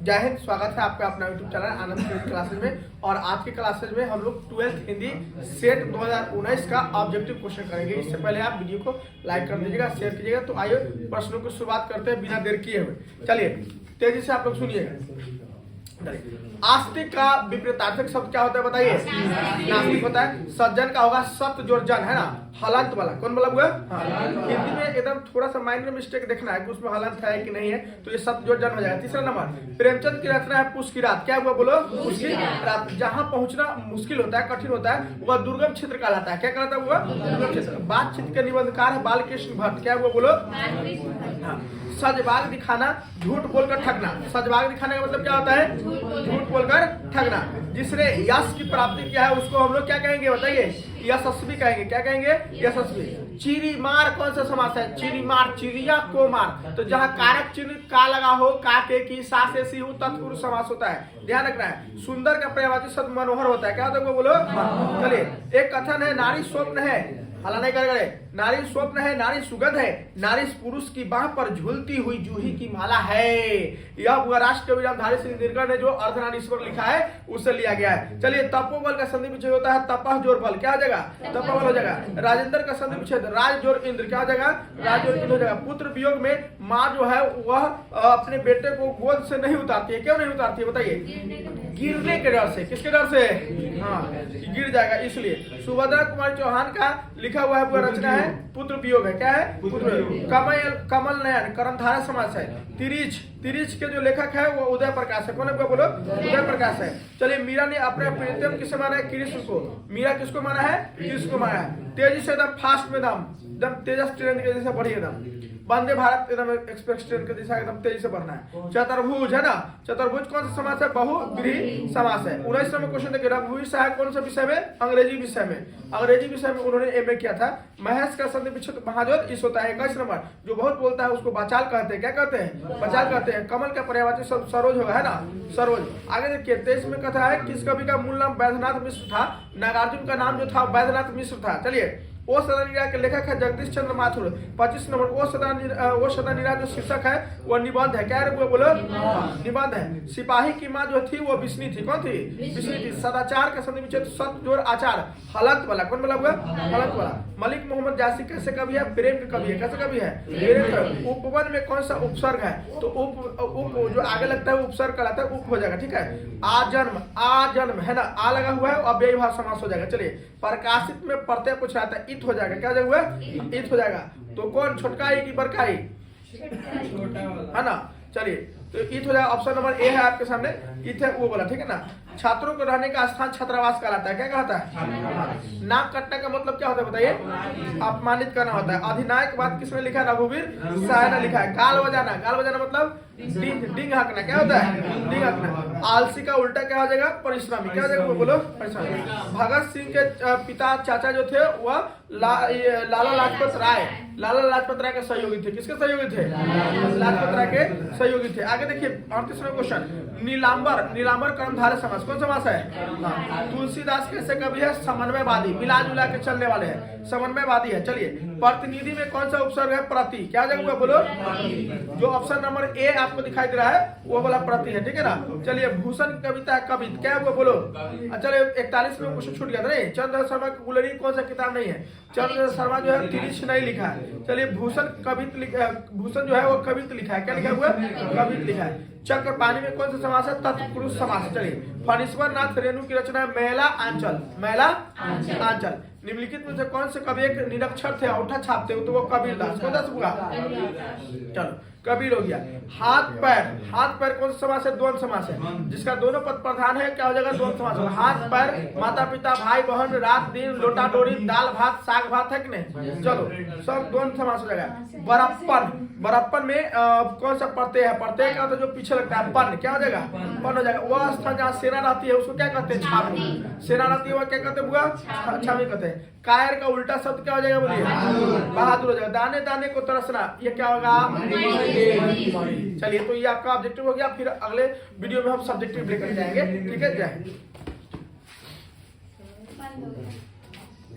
जय हिंद, स्वागत है आपका अपना यूट्यूब चैनल आनंद हिंदी क्लासेज में। और आज के क्लासेज में हम लोग 12th हिंदी सेट 2019 का ऑब्जेक्टिव क्वेश्चन करेंगे। इससे पहले आप वीडियो को लाइक कर दीजिएगा, शेयर कीजिएगा। तो आइए प्रश्नों की शुरुआत करते हैं बिना देर किए हुए। चलिए तेजी से आप लोग सुनिएगा। आस्तिक का विपरीतार्थक शब्द क्या होता है बताइए? नास्तिक होता है। सज्जन का होगा सत्य जोड़ जन, है ना, हलंत वाला। कौन बोला हुआ? हिंदी में एकदम थोड़ा सा माइनर मिस्टेक देखना है कि उसमें हलंत है कि नहीं है, तो ये सत्य जोड़ जन हो जाएगा। तीसरा नंबर, प्रेमचंद की रचना है पुष्प की रात। क्या हुआ बोलो? पुष्प की रात। जहाँ पहुंचना मुश्किल होता है, कठिन होता है, वह दुर्गम क्षेत्र कहलाता है। क्या कहलाता है वह? दुर्गम क्षेत्र। बातचीत के निबंधकार है बालकृष्ण भट्ट। क्या हुआ बोलो? सजबाग दिखाना, झूठ बोलकर ठगना। सजबाग दिखाने का मतलब क्या होता है? झूठ बोलकर ठगना। जिसने यश की प्राप्ति किया है उसको हम लोग क्या कहेंगे बताइए? यशस्वी कहेंगे। क्या कहेंगे? यशस्वी। चिरी मार कौन सा समास है? चिरी मार, चिड़िया को मार। तो जहाँ कारक चिन्ह का लगा हो, का के की सा से सी हो, तत्पुरुष समास होता है, ध्यान रखना है। सुंदर का पर्यायवाची शब्द मनोहर होता है। क्या होता है वो बोलो? चलिए, एक कथन है नारी स्वप्न है, हला नहीं कर गए। नारी स्वप्न है, नारी सुगंध है, नारी पुरुष की बाह पर झूलती हुई जूही की माला है। यह राष्ट्र कवि रामधारी सिंह दिनकर ने जो अर्धनारीश्वर लिखा है उससे लिया गया है। चलिए, तपोबल का संधि विच्छेद होता है तपह जोर बल। क्या हो जाएगा? तपोबल हो जाएगा। राजेंद्र का संधि विच्छेद राज जोर इंद्र। क्या हो जाएगा? राज जोर इंद्र हो जाएगा। पुत्र वियोग में माँ जो है वह अपने बेटे को गोद से नहीं उतारती है। क्यों नहीं उतारती है बताइए? गिरने के डर से। किसके डर से? हाँ, गिर जाएगा इसलिए। सुभद्रा कुमारी चौहान का लिखा हुआ है, पूरा रचना है पुत्र वियोग है। क्या है? पुत्र वियोग। कमल नयन कर्मधारय समास है। तिरिच के जो लेखक है वो उदय प्रकाश है। कौन है बोलो? उदय प्रकाश है। चलिए, मीरा ने अपने प्रीतम किसे माना है? कृष्ण को। मीरा किसको माना है? कृष्ण को माना है। तेजी से एकदम फास्ट में एकदम तेजस ट्रेन के जैसे बढ़िए एकदम वंदे भारत एकदम एक्सप्रेस ट्रेन के दिशा एकदम तेजी से बढ़ना है। चतुर्भुज है ना, चतुर्भुज कौन सा समास है? बहुव्रीहि समास है। 19 नंबर क्वेश्चन देखिए, रघुवीर सहाय कौन सा विषय में? अंग्रेजी विषय में। अंग्रेजी विषय में उन्होंने एमए किया था। महेश का संधि विच्छेद महाजोत इस होता है। 21 नंबर, जो बहुत बोलता है उसको बचाल कहते हैं। क्या कहते हैं? बचाल कहते हैं। कमल का पर्यायवाची शब्द सरोज होगा, है ना, सरोज। आगे देखिए, 23 में कथा है किस कवि का मूल नाम वैद्यनाथ मिश्र था? नागार्जुन का नाम जो था वैद्यनाथ मिश्र था। चलिए, ओ सदा नीरा के लेखक है जगदीश चंद्र माथुर। 25 नंबर, ओ सदा नीरा जो शीर्षक है वह निबंध है। क्या है वो बोलो? निबंध है। सिपाही की माँ जो थी वो विष्णु थी। कौन थी? विष्णु थी। सदाचार का संधि विच्छेद सत जोड़ आचार, हलंत वाला। कौन बोला हुआ? हलंत वाला। मलिक मोहम्मद जासी कैसे कवि है? प्रेम के कवि है। कैसे कवि है? प्रेम। उपवन में कौन सा उपसर्ग है? तो उप जो आगे लगता है उपसर्ग कहलाता है, उप हो जाएगा। ठीक है। आजन्म है ना, आ लगा हुआ है, अव्ययी भाव समास हो जाएगा। चलिए, प्रकाशित में प्रत्यय पूछ रहा था, इत हो जाएगा। क्या हुआ? इत हो जाएगा। तो कौन छोटका ई की बड़का ई? है ना। चलिए, तो इत हो जाएगा। ऑप्शन नंबर ए है आपके सामने, इत है वो बोला। ठीक है ना। छात्रों को रहने का स्थान छात्रावास कहलाता है। क्या कहता है? नाक कटने का मतलब क्या होता है बताइए? अपमानित करना होता है। अधिनायक बात किसने लिखा है? रघुवीर सहाय ने लिखा है। गाल बजाना, गाल बजाना मतलब डिंग हकना। क्या होता है? डिंग हकना। आलसी का उल्टा क्या हो जाएगा? परिश्रमी। क्या हो जाएगा बोलो? परिश्रमी। भगत सिंह के पिता चाचा जो थे वह लाला लाजपत राय, लाला लाजपत राय के सहयोगी थे। किसके सहयोगी थे? लाजपत राय के सहयोगी थे। आगे देखिए, 38वां क्वेश्चन, नीलांबर कर्मधारय समास। कौन समास है? तुलसीदास कैसे कवि है? समन्वयवादी, मिला जुला के चलने वाले हैं, समन्वयवादी है। चलिए, प्रतिनिधि में कौन सा उपसर्ग है? प्रति। क्या जगह बोलो? जो ऑप्शन नंबर ए आपको दिखाई दे रहा है वो वाला प्रति है। ठीक है ना। चलिए, भूषण की कविता है कवित। क्या है बोलो? चलिए, 41 में क्वेश्चन छूट गया था। नहीं, चंद्र शर्मा की गुलरी कौन सा किताब नहीं है? चंद्र शर्मा जो है तिरिच नहीं लिखा है। चलिए, भूषण कवित लिखा, भूषण जो है वो कवित लिखा है। क्या लिखा हुआ? कवित लिखा है। चक्र पानी में कौन सा समास है? तत्पुरुष समास। चलिए, फणीश्वर नाथ रेणु की रचना है मेला आंचल। मेला आंचल। निम्नलिखित में से कौन से कवि एक निरक्षर थे, औंठा छापते हो? तो वो कबीरदास। कौन दास होगा? चलो, कबीर हो गया। हाथ पैर कौन सा समास है? द्वंद्व समास है। जिसका दोनों पद प्रधान है क्या हो जाएगा? द्वंद्व समास होगा। हाथ पैर, माता पिता, भाई बहन, रात दिन, लोटा डोरी, दाल भात, साग भात है कि नहीं? चलो, सब द्वंद्व समास हो जाएगा। बरप्पन में कौन सा प्रत्यय है? प्रत्यय का तो जो पीछे लगता है पन। क्या हो जाएगा? पन हो जाएगा। वह स्थान जहाँ सेना रहती है उसको क्या कहते हैं? छावनी। सेना रहती है वह क्या कहते हैं? छावनी कहते हैं। कायर का उल्टा शब्द क्या हो जाएगा बोलिए? बहादुर हो जाएगा। दाने दाने को तरसना, ये क्या होगा? चलिए, तो ये आपका ऑब्जेक्टिव हो गया। फिर अगले वीडियो में हम सब्जेक्टिव लेकर जाएंगे। ठीक है, जय हिंद।